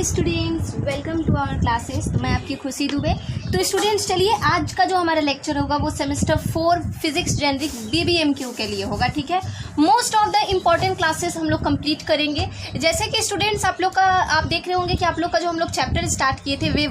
Students, welcome to our classes. तो मैं आपकी खुशी दुबे। तो स्टूडेंट्स चलिए, आज का जो हमारा लेक्चर होगा वो सेमेस्टर 4 फिजिक्स जेनरिक BBMQ के लिए होगा। ठीक है, most of the important classes हम लोग कंप्लीट करेंगे। जैसे कि स्टूडेंट्स आप देख रहे होंगे कि आप लोग का जो हम लोग चैप्टर स्टार्ट किए थे वे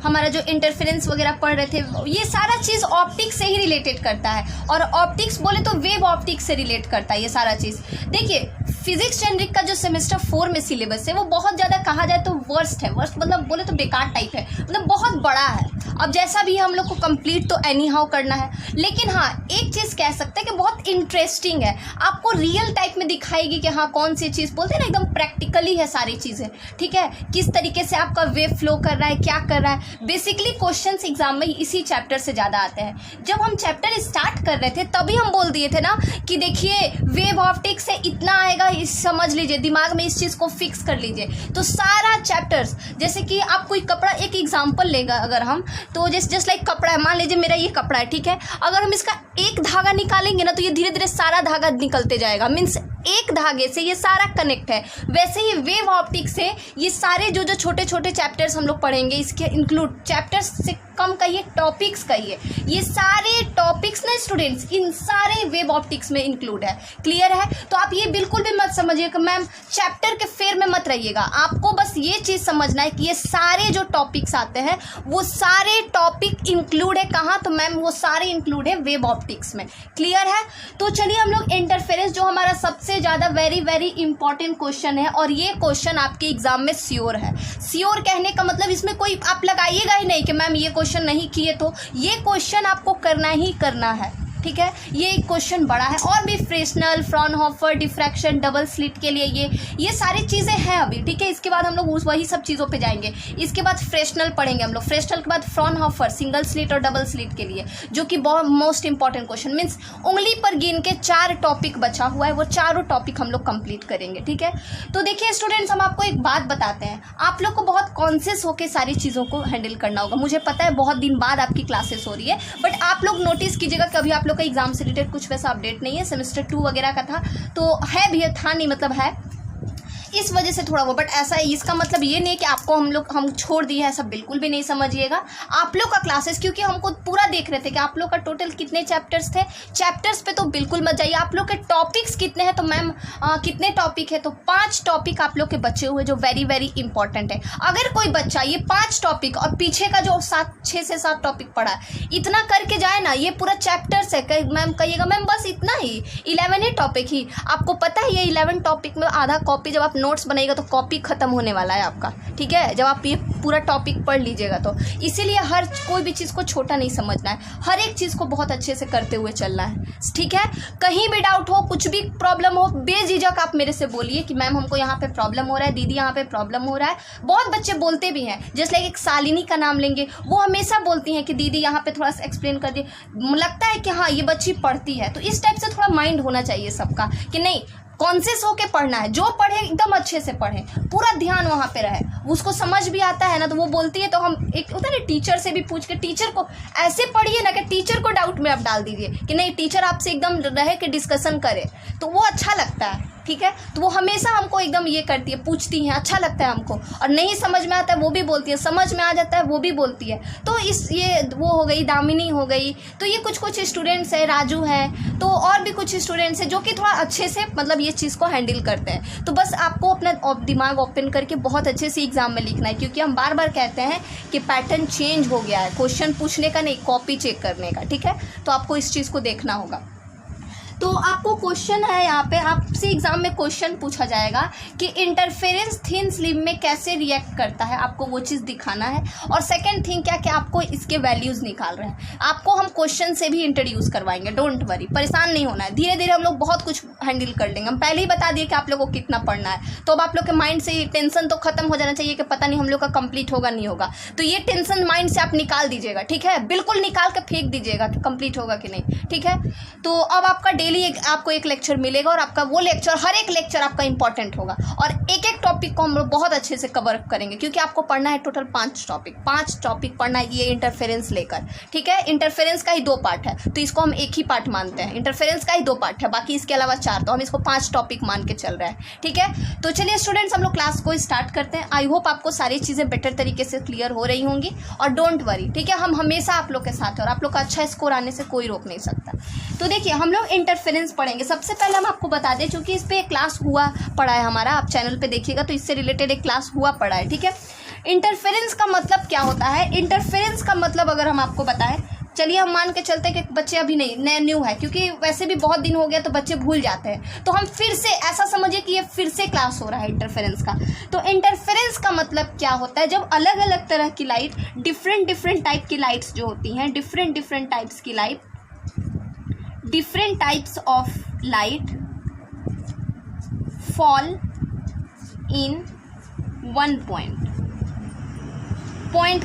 हमारा जो इंटरफेरेंस वगैरह पढ़ रहे थे, ये सारा चीज़ ऑप्टिक्स से ही रिलेटेड करता है। और ऑप्टिक्स बोले तो वेव ऑप्टिक्स से रिलेट करता है ये सारा चीज़। देखिए, फिजिक्स जेनरिक का जो सेमेस्टर 4 में सिलेबस है वो बहुत ज़्यादा कहा जाए तो वर्स्ट है। वर्स्ट मतलब बोले तो बेकार टाइप है, मतलब बहुत बड़ा है। अब जैसा भी हम लोग को कंप्लीट तो एनी हाउ करना है, लेकिन हाँ एक चीज़ कह सकते हैं कि बहुत इंटरेस्टिंग है। आपको रियल टाइप में दिखाएगी कि हाँ कौन सी चीज़ बोलते हैं ना, एकदम प्रैक्टिकली है सारी चीज़ें। ठीक है, किस तरीके से आपका वेव फ्लो कर रहा है, क्या कर रहा है। बेसिकली क्वेश्चंस एग्जाम में इसी चैप्टर से ज़्यादा आते हैं। जब हम चैप्टर स्टार्ट कर रहे थे तभी हम बोल दिए थे ना कि देखिए वेव ऑप्टिक्स से इतना आएगा, इस समझ लीजिए, दिमाग में इस चीज़ को फिक्स कर लीजिए। तो सारा चैप्टर्स, जैसे कि आप कोई कपड़ा, एक एग्जांपल लेगा अगर हम, तो जस्ट लाइक कपड़ा है, मान लीजिए मेरा ये कपड़ा है। ठीक है, अगर हम इसका एक धागा निकालेंगे ना तो ये धीरे धीरे सारा धागा निकलते जाएगा। मीन्स एक धागे से ये सारा कनेक्ट है। वैसे ही वेव ऑप्टिक्स से ये सारे जो छोटे छोटे चैप्टर्स हम लोग पढ़ेंगे, इसके इंक्लूड चैप्टर्स से कम कहिए, टॉपिक्स कहिए, ये सारे टॉपिक्स ना स्टूडेंट्स इन सारे वेव ऑप्टिक्स में इंक्लूड है। क्लियर है? तो आप ये बिल्कुल भी मत समझिए कि मैम चैप्टर के फेर में मत रहिएगा। आपको बस ये चीज़ समझना है कि ये सारे जो टॉपिक्स आते हैं वो सारे टॉपिक इंक्लूड है कहाँ, तो मैम वो सारे इंक्लूड है वेव ऑप्टिक्स में। क्लियर है? तो चलिए हम लोग इंटरफेरेंस, जो हमारा सबसे ज़्यादा वेरी वेरी इंपॉर्टेंट क्वेश्चन है, और ये क्वेश्चन आपके एग्जाम में श्योर है। श्योर कहने का मतलब इसमें कोई आप लगाइएगा ही नहीं कि मैम ये क्वेश्चन नहीं किए, तो ये क्वेश्चन आपको करना ही करना है। ठीक है, ये क्वेश्चन बड़ा है। और भी Fresnel, Fraunhofer, diffraction, double slit के लिए ये सारी चीज़ें हैं अभी। ठीक है, इसके बाद हम लोग वही सब चीज़ों पे जाएंगे। इसके बाद फ्रेस्नेल पढ़ेंगे हम लोग, फ्रेस्नेल के बाद फ्रॉनहोफर, सिंगल स्लिट और डबल स्लिट के लिए, जो कि बहुत मोस्ट इंपॉर्टेंट क्वेश्चन। मीन्स उंगली पर गिन के 4 टॉपिक बचा हुआ है, वो चारों टॉपिक हम लोग कंप्लीट करेंगे। ठीक है, तो देखिए स्टूडेंट्स, हम आपको एक बात बताते हैं, आप लोग को बहुत कॉन्शियस होकर सारी चीज़ों को हैंडल करना होगा। मुझे पता है बहुत दिन बाद आपकी क्लासेस हो रही है, बट आप लोग नोटिस कीजिएगा कभी आप लोग का एग्जाम से रिलेटेड कुछ वैसा अपडेट नहीं है। सेमेस्टर 2 वगैरह का था तो है भी, था नहीं मतलब है, इस वजह से थोड़ा वो, बट ऐसा है, इसका मतलब ये नहीं कि आपको हम छोड़ दिए, ऐसा बिल्कुल भी नहीं समझिएगा। आप लोग का क्लासेस, क्योंकि हमको पूरा देख रहे थे कि आप लोग का टोटल कितने चैप्टर्स थे, चैप्टर्स पे तो बिल्कुल मत जाइए। आप लोग के टॉपिक्स कितने हैं, तो मैम कितने टॉपिक है, तो 5 टॉपिक आप लोग के बचे हुए जो वेरी वेरी इंपॉर्टेंट है। अगर कोई बच्चा ये 5 टॉपिक और पीछे का जो 6 से 7 टॉपिक पढ़ा है, इतना करके जाए ना, ये पूरा चैप्टर्स है। मैम कहिएगा मैम बस इतना ही, 11 ही टॉपिक ही। आपको पता है ये 11 टॉपिक में आधा कॉपी जब आप नोट्स बनाइएगा तो कॉपी खत्म होने वाला है आपका। ठीक है, जब आप ये पूरा टॉपिक पढ़ लीजिएगा तो इसीलिए हर कोई भी चीज़ को छोटा नहीं समझना है, हर एक चीज़ को बहुत अच्छे से करते हुए चलना है। ठीक है, कहीं भी डाउट हो, कुछ भी प्रॉब्लम हो, बेझिझक आप मेरे से बोलिए कि मैम हमको यहाँ पे प्रॉब्लम हो रहा है, दीदी यहाँ पे प्रॉब्लम हो रहा है। बहुत बच्चे बोलते भी हैं, जैसे लाइक एक शालिनी का नाम लेंगे, वो हमेशा बोलती हैं कि दीदी यहाँ पे थोड़ा सा एक्सप्लेन कर दिए। लगता है कि हाँ ये बच्ची पढ़ती है, तो इस टाइप से थोड़ा माइंड होना चाहिए सबका कि नहीं, कॉन्शियस होके पढ़ना है। जो पढ़े एकदम अच्छे से पढ़े, पूरा ध्यान वहाँ पे रहे, उसको समझ भी आता है ना, तो वो बोलती है तो हम एक होता है ना, टीचर से भी पूछ के, टीचर को ऐसे पढ़िए ना कि टीचर को डाउट में आप डाल दीजिए कि नहीं, टीचर आपसे एकदम रहे कि डिस्कशन करे, तो वो अच्छा लगता है। ठीक है, तो वो हमेशा हमको एकदम ये करती है, पूछती हैं, अच्छा लगता है हमको। और नहीं समझ में आता है वो भी बोलती है, समझ में आ जाता है वो भी बोलती है। तो ये वो हो गई, दामिनी हो गई, तो ये कुछ स्टूडेंट्स है, राजू है, तो और भी कुछ स्टूडेंट्स हैं जो कि थोड़ा अच्छे से मतलब ये चीज़ को हैंडल करते हैं। तो बस आपको अपना दिमाग ओपन करके बहुत अच्छे से एग्जाम में लिखना है, क्योंकि हम बार बार कहते हैं कि पैटर्न चेंज हो गया है, क्वेश्चन पूछने का नहीं, कॉपी चेक करने का। ठीक है, तो आपको इस चीज़ को देखना होगा। तो आपको क्वेश्चन है, यहाँ पे आपसे एग्जाम में क्वेश्चन पूछा जाएगा कि इंटरफेरेंस थिन स्लिम में कैसे रिएक्ट करता है, आपको वो चीज़ दिखाना है। और सेकंड थिंग क्या कि आपको इसके वैल्यूज़ निकाल रहे हैं, आपको हम क्वेश्चन से भी इंट्रोड्यूस करवाएंगे। डोंट वरी, परेशान नहीं होना है, धीरे धीरे हम लोग बहुत कुछ हैंडल कर लेंगे। हम पहले ही बता दिए कि आप लोगों को कितना पढ़ना है, तो अब आप लोग के माइंड से टेंशन तो खत्म हो जाना चाहिए कि पता नहीं हम लोग का कंप्लीट होगा नहीं होगा। तो ये टेंशन माइंड से आप निकाल दीजिएगा। ठीक है, बिल्कुल निकाल के फेंक दीजिएगा कि कंप्लीट होगा कि नहीं। ठीक है, तो अब आपका डेली आपको एक लेक्चर मिलेगा और आपका वो लेक्चर, हर एक लेक्चर आपका इंपॉर्टेंट होगा और एक एक टॉपिक को हम लोग बहुत अच्छे से कवर अप करेंगे, क्योंकि आपको पढ़ना है टोटल 5 टॉपिक पढ़ना है, ये इंटरफेरेंस लेकर, ठीक है। इंटरफेरेंस का ही 2 पार्ट है तो इसको हम एक ही पार्ट मानते हैं, इंटरफेरेंस का ही 2 पार्ट है, बाकी इसके अलावा 4, तो हम इसको 5 टॉपिक मान के चल रहे हैं, ठीक है। तो चलिए स्टूडेंट्स, हम लोग क्लास को स्टार्ट करते हैं। आई होप आपको सारी चीज़ें बेटर तरीके से क्लियर हो रही होंगी और डोंट वरी, ठीक है, हम हमेशा आप लोग के साथ हैं और आप लोग का अच्छा स्कोर आने से कोई रोक नहीं सकता। तो देखिए, हम लोग इंटरफेरेंस पढ़ेंगे। सबसे पहले हम आपको बता दें, चूंकि इस पे क्लास हुआ पड़ा है हमारा, आप चैनल पे देखिएगा तो इससे रिलेटेड एक क्लास हुआ पड़ा है, ठीक है। इंटरफेरेंस का मतलब क्या होता है? इंटरफेरेंस का मतलब अगर हम आपको बताएं, चलिए हम मान के चलते हैं कि बच्चे अभी नहीं न्यू है, क्योंकि वैसे भी बहुत दिन हो गया तो बच्चे भूल जाते हैं, तो हम फिर से ऐसा समझिए कि ये फिर से क्लास हो रहा है इंटरफेरेंस का। तो इंटरफेरेंस का मतलब क्या होता है? जब अलग अलग तरह की लाइट, डिफरेंट टाइप की लाइट्स जो होती हैं, डिफरेंट टाइप्स की light, different types of light fall in one point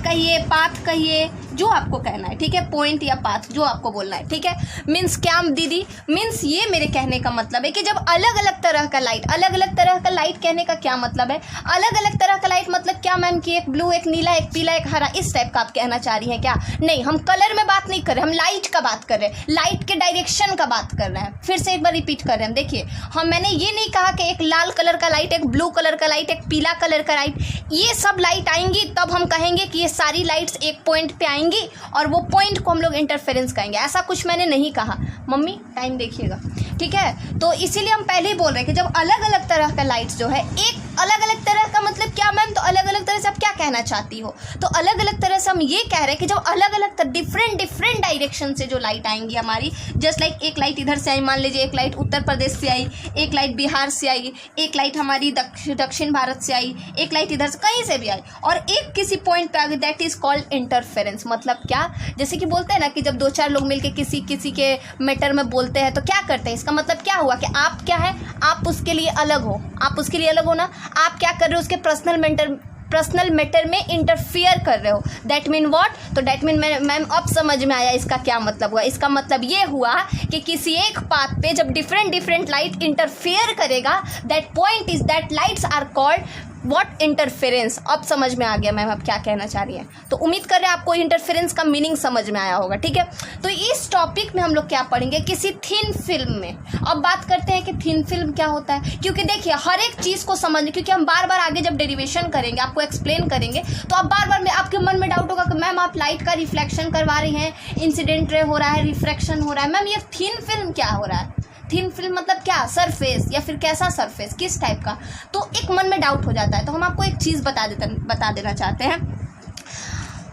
कहिए, पाथ कहिए, जो आपको कहना है, ठीक है, पॉइंट या पाथ जो आपको बोलना है, ठीक है। मीन्स क्या दीदी? मीन्स ये मेरे कहने का मतलब है कि जब अलग अलग तरह का लाइट, अलग अलग तरह का लाइट कहने का क्या मतलब है? अलग अलग तरह का लाइट मतलब क्या मैम कि एक ब्लू, एक नीला, एक पीला, एक हरा, इस टाइप का आप कहना चाह रही हैं क्या? नहीं, हम कलर में बात नहीं कर रहे, हम लाइट का बात कर रहे हैं, लाइट के डायरेक्शन का बात कर रहे हैं। फिर से एक बार रिपीट कर रहे हैं, देखिए, मैंने ये नहीं कहा कि एक लाल कलर का लाइट, एक ब्लू कलर का लाइट, एक पीला कलर का लाइट, ये सब लाइट आएंगी तब हम कहेंगे कि ये सारी लाइट्स एक पॉइंट पे आएंगी और वो पॉइंट को हम लोग इंटरफेरेंस कहेंगे। ऐसा कुछ मैंने नहीं कहा। मम्मी टाइम देखिएगा, ठीक है। तो इसीलिए हम पहले ही बोल रहे हैं कि जब अलग अलग तरह का लाइट्स जो है, एक अलग अलग तरह का मतलब क्या मैम? तो अलग अलग तरह से आप क्या कहना चाहती हो? तो अलग अलग तरह से हम ये कह रहे हैं कि जब अलग अलग डिफरेंट डायरेक्शन से जो लाइट आएंगी हमारी, जस्ट लाइक एक लाइट इधर से आई, मान लीजिए एक लाइट उत्तर प्रदेश से आई, एक लाइट बिहार से आई, एक लाइट हमारी दक्षिण भारत से आई, एक लाइट इधर से कहीं से भी आई और एक किसी पॉइंट पे आ गई, दैट इज कॉल्ड इंटरफेरेंस। मतलब क्या? जैसे कि बोलते हैं ना कि जब 2-4 लोग मिलकर किसी के मैटर में बोलते हैं तो क्या करते हैं, इसका मतलब क्या हुआ कि आप क्या है, आप उसके लिए अलग हो, आप उसके लिए अलग हो ना, आप क्या कर रहे हो, उसके पर्सनल मैटर में इंटरफियर कर रहे हो। That mean what? तो दैट मीन मैम अब समझ में आया इसका क्या मतलब हुआ। इसका मतलब ये हुआ कि किसी एक पाथ पे जब डिफरेंट लाइट इंटरफियर करेगा, that point is that lights are called what? Interference. अब समझ में आ गया मैम आप क्या कहना चाह रही हैं। तो उम्मीद कर रहे हैं आपको इंटरफेरेंस का मीनिंग समझ में आया होगा, ठीक है। तो इस टॉपिक में हम लोग क्या पढ़ेंगे? किसी थिन फिल्म में। अब बात करते हैं कि थिन फिल्म क्या होता है, क्योंकि देखिए हर एक चीज़ को समझने, क्योंकि हम बार बार आगे जब डेरिवेशन करेंगे, आपको एक्सप्लेन करेंगे, तो आप बार बार आपके मन में डाउट होगा कि मैम आप लाइट का रिफ्लेक्शन करवा रही हैं, इंसिडेंट रे हो रहा है, रिफ्रैक्शन हो रहा है, मैम ये थिन फिल्म क्या हो रहा है? थिन फिल्म मतलब क्या? सरफेस, या फिर कैसा सरफेस, किस टाइप का? तो एक मन में डाउट हो जाता है। तो हम आपको एक चीज़ बता देना चाहते हैं।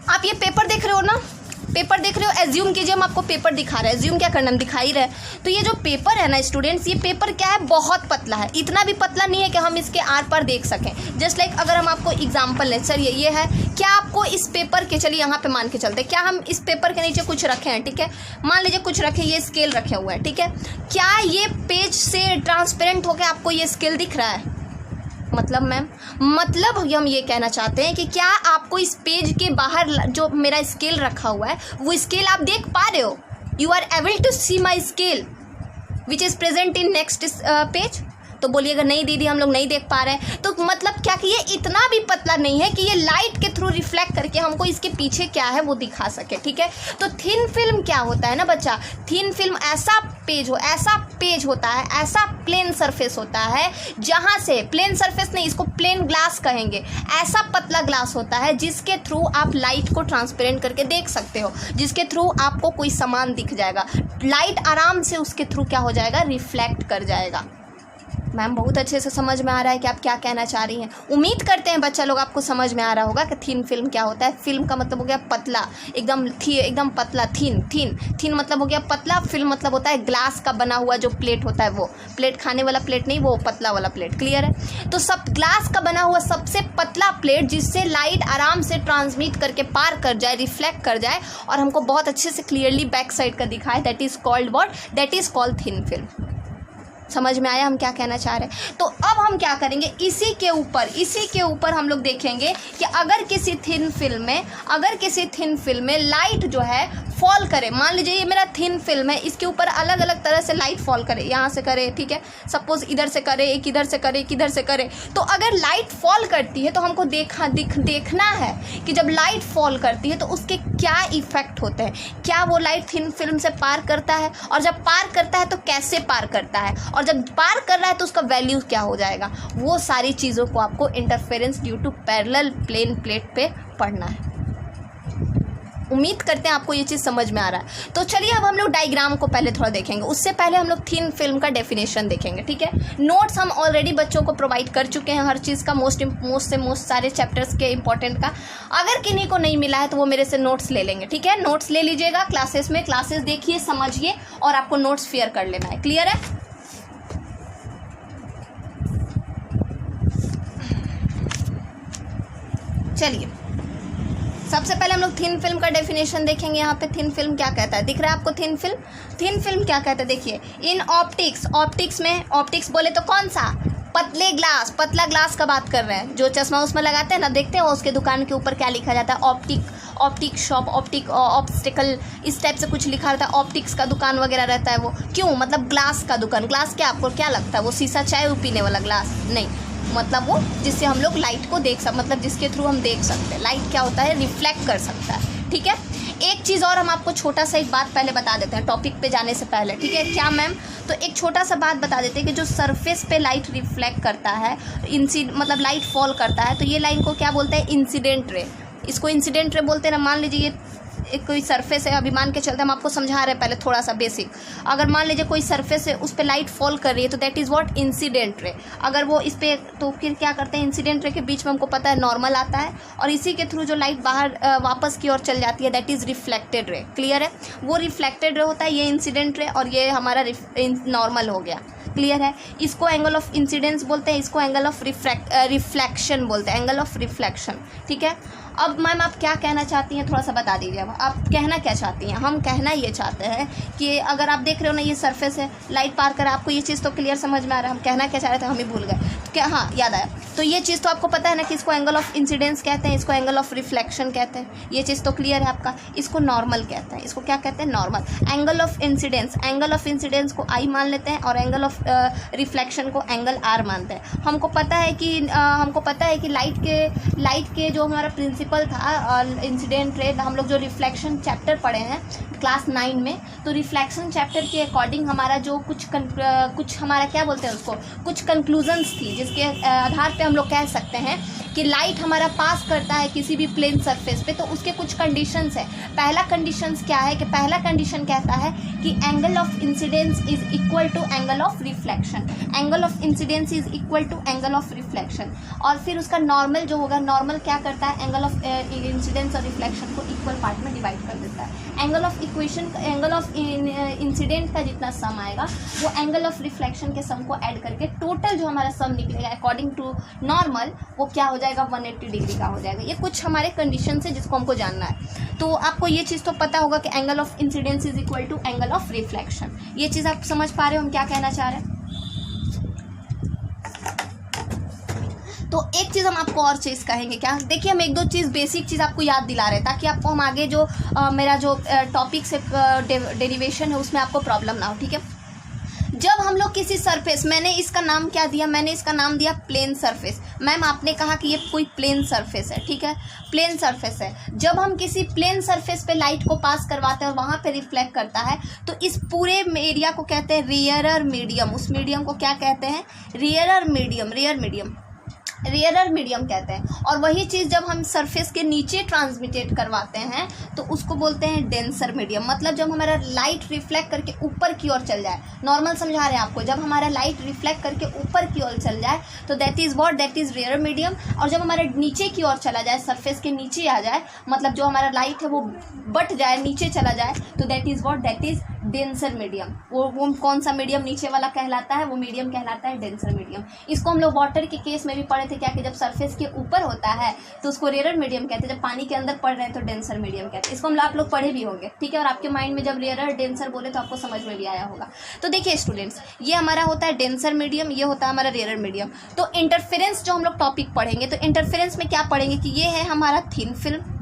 आप ये पेपर देख रहे हो ना, पेपर देख रहे हो, एज्यूम कीजिए हम आपको पेपर दिखा रहे हैं, एज्यूम क्या करना, हम दिखा ही रहे हैं। तो ये जो पेपर है ना स्टूडेंट्स, ये पेपर क्या है? बहुत पतला है, इतना भी पतला नहीं है कि हम इसके आर पार देख सकें। जस्ट लाइक अगर हम आपको एग्जांपल लें, चलिए ये है, क्या आपको इस पेपर के, चलिए यहाँ पे मान के चलते, क्या हम इस पेपर के नीचे कुछ रखे हैं, ठीक है, मान लीजिए कुछ रखे, ये स्केल रखे हुए हैं, ठीक है, क्या ये पेज से ट्रांसपेरेंट होकर आपको ये स्केल दिख रहा है? मतलब मैम, मतलब हम ये कहना चाहते हैं कि क्या आपको इस पेज के बाहर जो मेरा स्केल रखा हुआ है वो स्केल आप देख पा रहे हो? You are able to see my scale which is present in next page? तो बोलिएगा नहीं दीदी हम लोग नहीं देख पा रहे हैं। तो मतलब क्या कि ये इतना भी पतला नहीं है कि ये लाइट के थ्रू रिफ्लेक्ट करके हमको इसके पीछे क्या है वो दिखा सके, ठीक है। तो थिन फिल्म क्या होता है ना बच्चा, थिन फिल्म ऐसा पेज होता है, ऐसा प्लेन सरफेस होता है जहाँ से, प्लेन सरफेस नहीं, इसको प्लेन ग्लास कहेंगे, ऐसा पतला ग्लास होता है जिसके थ्रू आप लाइट को ट्रांसपेरेंट करके देख सकते हो, जिसके थ्रू आपको कोई सामान दिख जाएगा, लाइट आराम से उसके थ्रू क्या हो जाएगा, रिफ्लेक्ट कर जाएगा। मैम बहुत अच्छे से समझ में आ रहा है कि आप क्या कहना चाह रही हैं। उम्मीद करते हैं बच्चा लोग आपको समझ में आ रहा होगा कि थिन फिल्म क्या होता है। फिल्म का मतलब हो गया पतला, एकदम पतला, थिन मतलब हो गया पतला, फिल्म मतलब होता है ग्लास का बना हुआ जो प्लेट होता है, वो प्लेट खाने वाला प्लेट नहीं, वो पतला वाला प्लेट, क्लियर है। तो सब ग्लास का बना हुआ सबसे पतला प्लेट जिससे लाइट आराम से ट्रांसमिट करके पार कर जाए, रिफ्लेक्ट कर जाए और हमको बहुत अच्छे से क्लियरली बैक साइड का दिखाए, that is called what? That is called thin film. समझ में आया हम क्या कहना चाह रहे हैं। तो अब हम क्या करेंगे, इसी के ऊपर हम लोग देखेंगे कि अगर किसी थिन फिल्म में लाइट जो है फॉल करे, मान लीजिए ये मेरा थिन फिल्म है, इसके ऊपर अलग अलग तरह से लाइट फॉल करे, यहाँ से करे, ठीक है, सपोज इधर से करे, एक इधर से करे, एक इधर से करे, तो अगर लाइट फॉल करती है तो हमको देखना है कि जब लाइट फॉल करती है तो उसके क्या इफेक्ट होते हैं, क्या वो लाइट थिन फिल्म से पार करता है, और जब पार करता है तो कैसे पार करता है, और जब पार कर रहा है तो उसका वैल्यू क्या हो जाएगा। वो सारी चीज़ों को आपको interference due to parallel plane plate पे पढ़ना है। उम्मीद करते हैं आपको ये चीज़ समझ में आ रहा है। तो चलिए अब हम लोग डायग्राम को पहले थोड़ा देखेंगे, उससे पहले हम लोग थिन फिल्म का डेफिनेशन देखेंगे, ठीक है। नोट्स हम ऑलरेडी बच्चों को प्रोवाइड कर चुके हैं हर चीज़ का, मोस्ट सारे चैप्टर्स के इंपॉर्टेंट का। अगर किन्हीं को नहीं मिला है तो वो मेरे से नोट्स ले लेंगे, ठीक है। नोट्स ले लीजिएगा क्लासेस में, क्लासेस देखिए, समझिए और आपको नोट्स शेयर कर लेना है। क्लियर है? चलिए सबसे पहले हम लोग थिन फिल्म का डेफिनेशन देखेंगे। यहाँ पे थिन फिल्म क्या कहता है, दिख रहा है आपको थिन फिल्म क्या कहता है, देखिए। इन ऑप्टिक्स में, ऑप्टिक्स बोले तो कौन सा, पतला ग्लास का बात कर रहे हैं, जो चश्मा उसमें लगाते हैं ना, देखते हो उसके दुकान के ऊपर क्या लिखा जाता है, ऑप्टिक शॉप, ऑब्स्टिकल, इस टाइप से कुछ लिखा रहता है। ऑप्टिक्स का दुकान वगैरह रहता है वो, क्यों, मतलब ग्लास का दुकान। ग्लास क्या आपको क्या लगता है, वो शीशा चाय पीने वाला ग्लास नहीं, मतलब वो जिससे हम लोग लाइट को मतलब जिसके थ्रू हम देख सकते हैं। लाइट क्या होता है, रिफ्लेक्ट कर सकता है, ठीक है। एक चीज़ और हम आपको छोटा सा एक बात पहले बता देते हैं टॉपिक पे जाने से पहले, ठीक है। क्या मैम, तो एक छोटा सा बात बता देते हैं कि जो सरफेस पे लाइट रिफ्लेक्ट करता है, मतलब लाइट फॉल करता है, तो ये लाइन को क्या बोलते हैं, इंसिडेंट रे। इसको इंसिडेंट रे बोलते हैं ना। मान लीजिए ये एक कोई सरफेस है, अभी मान के चलते हम आपको समझा रहे हैं पहले थोड़ा सा बेसिक। अगर मान लीजिए कोई सरफेस है, उस पर लाइट फॉल कर रही है तो that is what, incident ray. अगर वो इस पर, तो फिर क्या करते हैं, इंसिडेंट रे के बीच में हमको पता है नॉर्मल आता है, और इसी के थ्रू जो लाइट बाहर वापस की ओर चल जाती है that is reflected ray. Clear है? वो रिफ्लेक्टेड रे होता है, ये इंसिडेंट रे, और ये हमारा नॉर्मल हो गया। क्लियर है? इसको एंगल ऑफ इंसिडेंस बोलते हैं, इसको एंगल ऑफ रिफ्लेक्शन बोलते हैं, एंगल ऑफ रिफ्लेक्शन, ठीक है। अब मैम आप क्या कहना चाहती हैं, थोड़ा सा बता दीजिए। आप कहना क्या चाहती हैं? हम कहना ये चाहते हैं कि अगर आप देख रहे हो ना, ये सरफेस है, लाइट पार कर, आपको ये चीज़ तो क्लियर समझ में आ रहा है। हम कहना क्या चाह रहे थे, हम ही भूल गए क्या, हाँ याद आया। तो ये चीज़ तो आपको पता है ना कि इसको एंगल ऑफ इंसिडेंस कहते हैं, इसको एंगल ऑफ रिफ्लेक्शन कहते हैं, ये चीज़ तो क्लियर है आपका। इसको नॉर्मल कहते हैं, इसको क्या कहते हैं, नॉर्मल। एंगल ऑफ इंसिडेंस को आई मान लेते हैं, और एंगल ऑफ रिफ्लेक्शन को एंगल आर मानते हैं। हमको पता है कि लाइट के जो हमारा प्रिंसिपल था इंसिडेंट रे, हम लोग जो रिफ्लेक्शन चैप्टर पढ़े हैं क्लास 9 में, तो रिफ्लेक्शन चैप्टर के अकॉर्डिंग हमारा जो कुछ हमारा क्या बोलते हैं उसको, कुछ कंक्लूजन्स थी, जिसके आधार पे हम लोग कह सकते हैं कि लाइट हमारा पास करता है किसी भी प्लेन सरफेस पे, तो उसके कुछ कंडीशंस है। पहला कंडीशंस क्या है कि पहला कंडीशन कहता है कि angle of incidence is equal to angle of reflection, angle of incidence is equal to angle of reflection. और फिर उसका नॉर्मल जो होगा, नॉर्मल क्या करता है, एंगल ऑफ इंसिडेंस और रिफ्लेक्शन को इक्वल पार्ट में डिवाइड कर देता है। एंगल ऑफ इंसिडेंट का जितना सम आएगा वो एंगल ऑफ रिफ्लेक्शन के सम को ऐड करके टोटल जो हमारा सम निकलेगा अकॉर्डिंग टू नॉर्मल, वो क्या हो जाएगा, 180 डिग्री का हो जाएगा। ये कुछ हमारे कंडीशन है जिसको हमको जानना है। तो आपको ये चीज़ तो पता होगा कि angle of incidence is equal to angle of reflection. ये चीज़ आप समझ पा रहे हो हम क्या कहना चाह रहे हैं। तो एक चीज़ हम आपको और चीज़ कहेंगे क्या, देखिए हम एक दो चीज़ बेसिक चीज़ आपको याद दिला रहे हैं ताकि आपको हम आगे जो मेरा जो टॉपिक से डेरिवेशन है उसमें आपको प्रॉब्लम ना हो, ठीक है। जब हम लोग किसी सरफेस, मैंने इसका नाम क्या दिया, मैंने इसका नाम दिया प्लेन सरफेस। मैम आपने कहा कि ये कोई प्लेन सरफेस है, ठीक है, प्लेन सरफेस है। जब हम किसी प्लेन सरफेस पे लाइट को पास करवाते हैं और वहाँ पे रिफ्लेक्ट करता है, तो इस पूरे एरिया को कहते हैं रियरर मीडियम। उस मीडियम को क्या कहते हैं, रियरर मीडियम कहते हैं। और वही चीज़ जब हम सरफेस के नीचे ट्रांसमिटेड करवाते हैं तो उसको बोलते हैं डेंसर मीडियम। मतलब जब हमारा लाइट रिफ्लेक्ट करके ऊपर की ओर चल जाए, नॉर्मल समझा रहे हैं आपको, जब हमारा लाइट रिफ्लेक्ट करके ऊपर की ओर चल जाए तो दैट इज़ रियर मीडियम। और जब हमारे नीचे की ओर चला जाए, सरफेस के नीचे आ जाए, मतलब जो हमारा लाइट है वो बट जाए, नीचे चला जाए, तो दैट इज़ डेंसर मीडियम। वो कौन सा मीडियम नीचे वाला कहलाता है, वो मीडियम कहलाता है डेंसर मीडियम। इसको हम लोग वाटर के केस में भी पढ़े थे क्या, कि जब सरफेस के ऊपर होता है तो उसको रेयर मीडियम कहते हैं, जब पानी के अंदर पढ़ रहे हैं तो डेंसर मीडियम कहते हैं। इसको हम आप लोग पढ़े भी होंगे, ठीक है। और आपके माइंड में जब रेयर डेंसर बोले तो आपको समझ में भी आया होगा। तो देखिए स्टूडेंट्स, ये हमारा होता है डेंसर मीडियम, ये होता है हमारा रेयर मीडियम। तो इंटरफेरेंस जो हम लोग टॉपिक पढ़ेंगे, तो इंटरफेरेंस में क्या पढ़ेंगे कि ये है हमारा थिन फिल्म।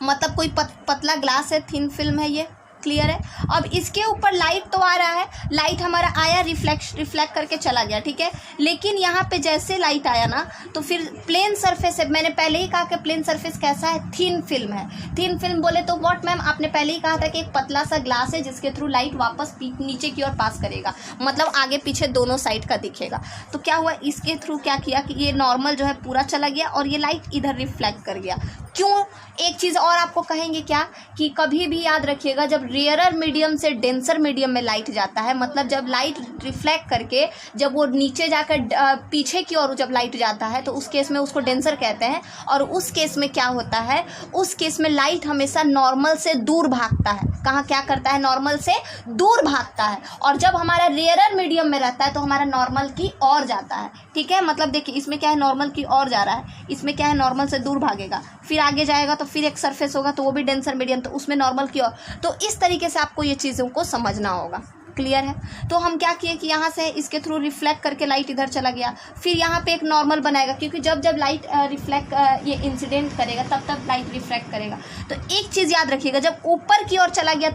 मतलब कोई पतला ग्लास है, थिन फिल्म है ये, क्लियर है। अब इसके ऊपर लाइट तो आ रहा है, लाइट हमारा आया, रिफ्लेक्ट करके चला गया, ठीक है। लेकिन यहाँ पे जैसे लाइट आया ना तो फिर प्लेन सरफेस है, मैंने पहले ही कहा कि प्लेन सरफेस कैसा है, थिन फिल्म है। थिन फिल्म बोले तो व्हाट मैम, आपने पहले ही कहा था कि एक पतला सा ग्लास है जिसके थ्रू लाइट वापस नीचे की ओर पास करेगा, मतलब आगे पीछे दोनों साइड का दिखेगा। तो क्या हुआ, इसके थ्रू क्या किया कि ये नॉर्मल जो है पूरा चला गया और ये लाइट इधर रिफ्लेक्ट कर गया। क्यों, एक चीज़ और आपको कहेंगे क्या कि कभी भी याद रखिएगा, जब रेयरर मीडियम से डेंसर मीडियम में लाइट जाता है, मतलब जब लाइट रिफ्लेक्ट करके जब वो नीचे जाकर पीछे की ओर जब लाइट जाता है तो उस केस में उसको डेंसर कहते हैं। और उस केस में क्या होता है, उस केस में लाइट हमेशा नॉर्मल से दूर भागता है। कहाँ क्या करता है, नॉर्मल से दूर भागता है। और जब हमारा रेयरर मीडियम में रहता है तो हमारा नॉर्मल की ओर जाता है, ठीक है। मतलब देखिए इसमें क्या है, नॉर्मल की ओर जा रहा है, इसमें क्या है, नॉर्मल से दूर भागेगा, फिर आगे जाएगा तो फिर एक सरफेस होगा तो वो भी डेंसर मीडियम, तो उसमें नॉर्मल की ओर। तो इस तरीके से आपको ये चीज़ों को समझना होगा, क्लियर है। तो हम क्या किए कि यहाँ से इसके थ्रू रिफ्लेक्ट करके लाइट इधर चला गया, फिर यहाँ पे एक नॉर्मल बनाएगा, क्योंकि जब जब लाइट रिफ्लेक्ट ये इंसिडेंट करेगा तब तब लाइट रिफ्लेक्ट करेगा। तो एक चीज़ याद रखिएगा, जब ऊपर की ओर चला गया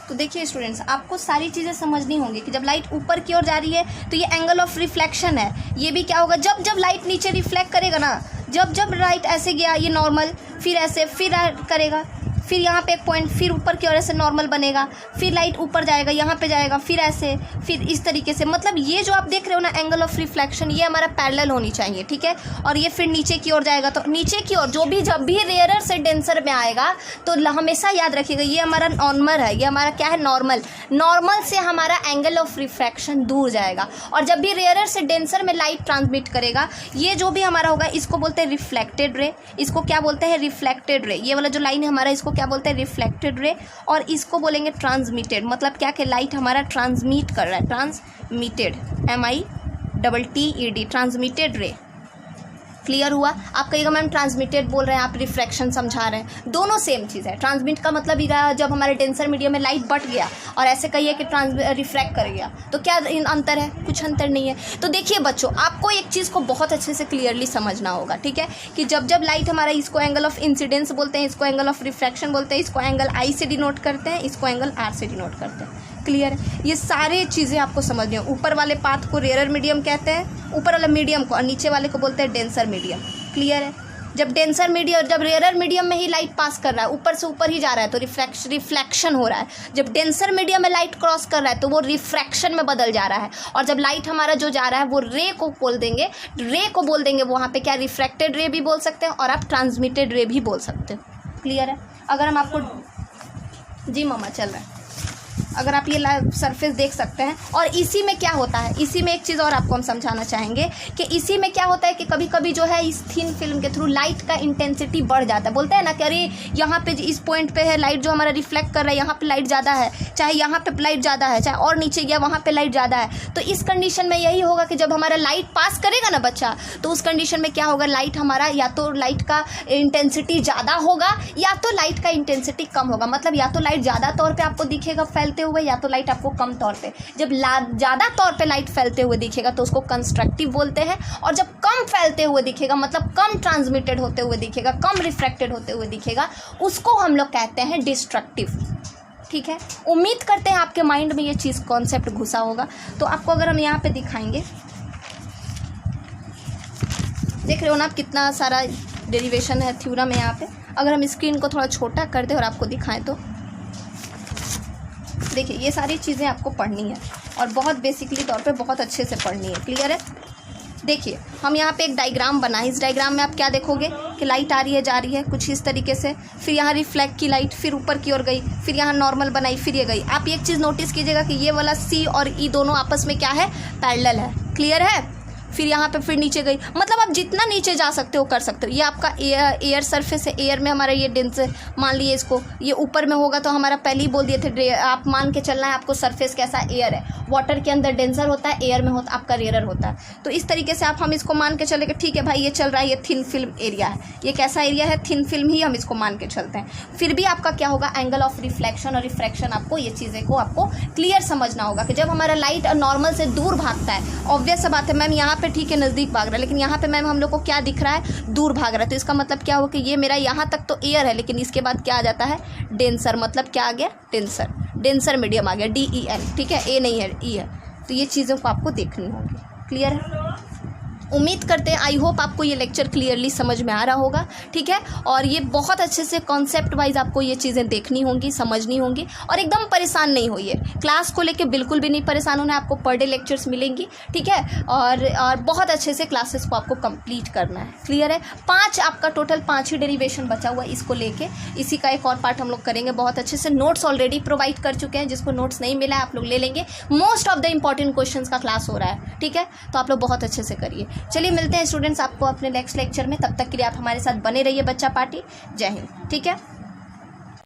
तो देखिए स्टूडेंट्स, आपको सारी चीज़ें समझनी होंगी कि जब लाइट ऊपर की ओर जा रही है तो ये एंगल ऑफ रिफ्लेक्शन है। ये भी क्या होगा, जब जब लाइट नीचे रिफ्लेक्ट करेगा ना, जब जब लाइट ऐसे गया ये नॉर्मल, फिर ऐसे फिर करेगा, फिर यहाँ पे एक पॉइंट, फिर ऊपर की ओर ऐसे नॉर्मल बनेगा, फिर लाइट ऊपर जाएगा, यहाँ पे जाएगा, फिर ऐसे, फिर इस तरीके से। मतलब ये जो आप देख रहे हो ना एंगल ऑफ रिफ्लेक्शन, ये हमारा पैरेलल होनी चाहिए, ठीक है। और ये फिर नीचे की ओर जाएगा, तो नीचे की ओर जो भी जब भी रेयरर से डेंसर में आएगा तो हमेशा याद रखिएगा ये हमारा नॉर्मल है, ये हमारा क्या है, नॉर्मल। नॉर्मल से हमारा एंगल ऑफ रिफ्रैक्शन दूर जाएगा। और जब भी रेयरर से डेंसर में लाइट ट्रांसमिट करेगा, ये जो भी हमारा होगा इसको बोलते हैं रिफ्लेक्टेड रे। इसको क्या बोलते हैं, रिफ्लेक्टेड रे। ये वाला जो लाइन है हमारा, इसको क्या बोलते हैं, रिफ्लेक्टेड रे। और इसको बोलेंगे ट्रांसमिटेड, मतलब क्या कि लाइट हमारा ट्रांसमिट कर रहा है, ट्रांसमिटेड, MITTED, ट्रांसमिटेड रे। क्लियर हुआ। आप कहिएगा मैम ट्रांसमिटेड बोल रहे हैं, आप रिफ्रैक्शन समझा रहे हैं, दोनों सेम चीज़ है। ट्रांसमिट का मतलब ही जब हमारे डेंसर मीडियम में लाइट बट गया, और ऐसे कहिए कि रिफ्रैक्ट कर गया, तो क्या अंतर है, कुछ अंतर नहीं है। तो देखिए बच्चों, आपको एक चीज़ को बहुत अच्छे से क्लियरली समझना होगा, ठीक है, कि जब जब लाइट हमारा, इसको एंगल ऑफ इंसिडेंस बोलते हैं, इसको एंगल ऑफ रिफ्रैक्शन बोलते हैं, इसको एंगल I से डिनोट करते हैं, इसको एंगल R से डिनोट करते हैं। क्लियर है, ये सारे चीज़ें आपको समझनी हो। ऊपर वाले पाथ को रेयरर मीडियम कहते हैं, ऊपर वाले मीडियम को, और नीचे वाले को बोलते हैं डेंसर मीडियम। क्लियर है। जब डेंसर मीडियम, जब रेयरर मीडियम में ही लाइट पास कर रहा है, ऊपर से ऊपर ही जा रहा है, तो रिफ्लेक्शन हो रहा है। जब डेंसर मीडियम में लाइट क्रॉस कर रहा है तो वो रिफ्रैक्शन में बदल जा रहा है। और जब लाइट हमारा जो जा रहा है वो रे को बोल देंगे, वहाँ पे क्या, रिफ्रैक्टेड रे भी बोल सकते हैं और आप ट्रांसमिटेड रे भी बोल सकते हो। क्लियर है। अगर हम आपको, जी मामा चल रहा है, अगर आप ये सरफेस देख सकते हैं। और इसी में क्या होता है, इसी में एक चीज़ और आपको हम समझाना चाहेंगे कि इसी में क्या होता है कि कभी कभी जो है इस थिन फिल्म के थ्रू लाइट का इंटेंसिटी बढ़ जाता है। बोलते हैं ना कि अरे यहाँ पे इस पॉइंट पे है लाइट जो हमारा रिफ्लेक्ट कर रहा है, यहाँ पे लाइट ज़्यादा है, चाहे यहाँ पे लाइट ज़्यादा है, चाहे और नीचे गया वहाँ पे लाइट ज़्यादा है। तो इस कंडीशन में यही होगा कि जब हमारा लाइट पास करेगा ना बच्चा, तो उस कंडीशन में क्या होगा, लाइट हमारा या तो लाइट का इंटेंसिटी ज़्यादा होगा या तो लाइट का इंटेंसिटी कम होगा। मतलब या तो लाइट ज़्यादा तौर पे आपको दिखेगा फैलते हुए, या तो लाइट आपको कम तौर पे। जब ज़्यादा तौर पे लाइट फैलते हुए दिखेगा तो उसको कंस्ट्रक्टिव बोलते हैं, और जब कम फैलते हुए दिखेगा, मतलब कम ट्रांसमिटेड होते हुए दिखेगा, कम रिफ्रैक्टेड होते हुए दिखेगा, उसको हम लोग कहते हैं डिस्ट्रक्टिव। ठीक है, उम्मीद करते हैं आपके माइंड में ये चीज़ कॉन्सेप्ट घुसा होगा। तो आपको अगर हम यहाँ पे दिखाएंगे, देख रहे हो ना आप कितना सारा डेरिवेशन है, थ्योरम है यहाँ पे। अगर हम स्क्रीन को थोड़ा छोटा कर दें और आपको दिखाएं तो देखिए ये सारी चीज़ें आपको पढ़नी है और बहुत बेसिकली तौर पे बहुत अच्छे से पढ़नी है। क्लियर है। देखिए हम यहाँ पे एक डायग्राम बनाए, इस डायग्राम में आप क्या देखोगे कि लाइट आ रही है, जा रही है कुछ इस तरीके से, फिर यहाँ रिफ्लेक्ट की लाइट, फिर ऊपर की ओर गई, फिर यहाँ नॉर्मल बनाई, फिर ये गई। आप एक चीज़ नोटिस कीजिएगा कि ये वाला C और E दोनों आपस में क्या है, पैरेलल है। क्लियर है। फिर यहाँ पे फिर नीचे गई, मतलब आप जितना नीचे जा सकते हो कर सकते हो। ये आपका एयर सरफेस है, एयर में हमारा ये डेंस, मान लिए इसको, ये ऊपर में होगा तो हमारा पहले ही बोल दिए थे, आप मान के चलना है आपको सरफेस कैसा, एयर है। वाटर के अंदर डेंसर होता है, एयर में होता आपका रेयरर होता है। तो इस तरीके से आप हम इसको मान के चले कि ठीक है भाई ये चल रहा है, ये थिन फिल्म एरिया है। ये कैसा एरिया है, थिन फिल्म ही हम इसको मान के चलते हैं। फिर भी आपका क्या होगा, एंगल ऑफ रिफ्लेक्शन और रिफ्रैक्शन, आपको ये चीज़ें को आपको क्लियर समझना होगा कि जब हमारा लाइट नॉर्मल से दूर भागता है, ऑब्वियस सा बात है मैम यहाँ पे ठीक है नज़दीक भाग रहा है, लेकिन यहाँ पे मैम हम लोग को क्या दिख रहा है, दूर भाग रहा है। तो इसका मतलब क्या हुआ कि ये मेरा यहाँ तक तो एयर है, लेकिन इसके बाद क्या आ जाता है, डेंसर। मतलब क्या आ गया, डेंसर, डेंसर मीडियम आ गया, DEN, ठीक है, ए नहीं है, ई है। तो ये चीज़ों को आपको देखनी होगी। क्लियर है? उम्मीद करते हैं, आई होप आपको ये लेक्चर क्लियरली समझ में आ रहा होगा, ठीक है। और ये बहुत अच्छे से कॉन्सेप्ट वाइज आपको ये चीज़ें देखनी होंगी, समझनी होंगी, और एकदम परेशान नहीं होइए। क्लास को लेके बिल्कुल भी नहीं परेशान होना है, आपको पर डे लेक्चर्स मिलेंगी, ठीक है। और बहुत अच्छे से क्लासेस को आपको कंप्लीट करना है। क्लियर है? 5 आपका टोटल 5 ही डेरिवेशन बचा हुआ है इसको लेके। इसी का एक और पार्ट हम लोग करेंगे बहुत अच्छे से। नोट्स ऑलरेडी प्रोवाइड कर चुके हैं, जिसको नोट्स नहीं मिला है आप लोग ले लेंगे। Most of the important questions का क्लास हो रहा है, ठीक है। तो आप लोग बहुत अच्छे से करिए। चलिए मिलते हैं स्टूडेंट्स आपको अपने नेक्स्ट लेक्चर में। तब तक के लिए आप हमारे साथ बने रहिए बच्चा पार्टी। जय हिंद, ठीक है।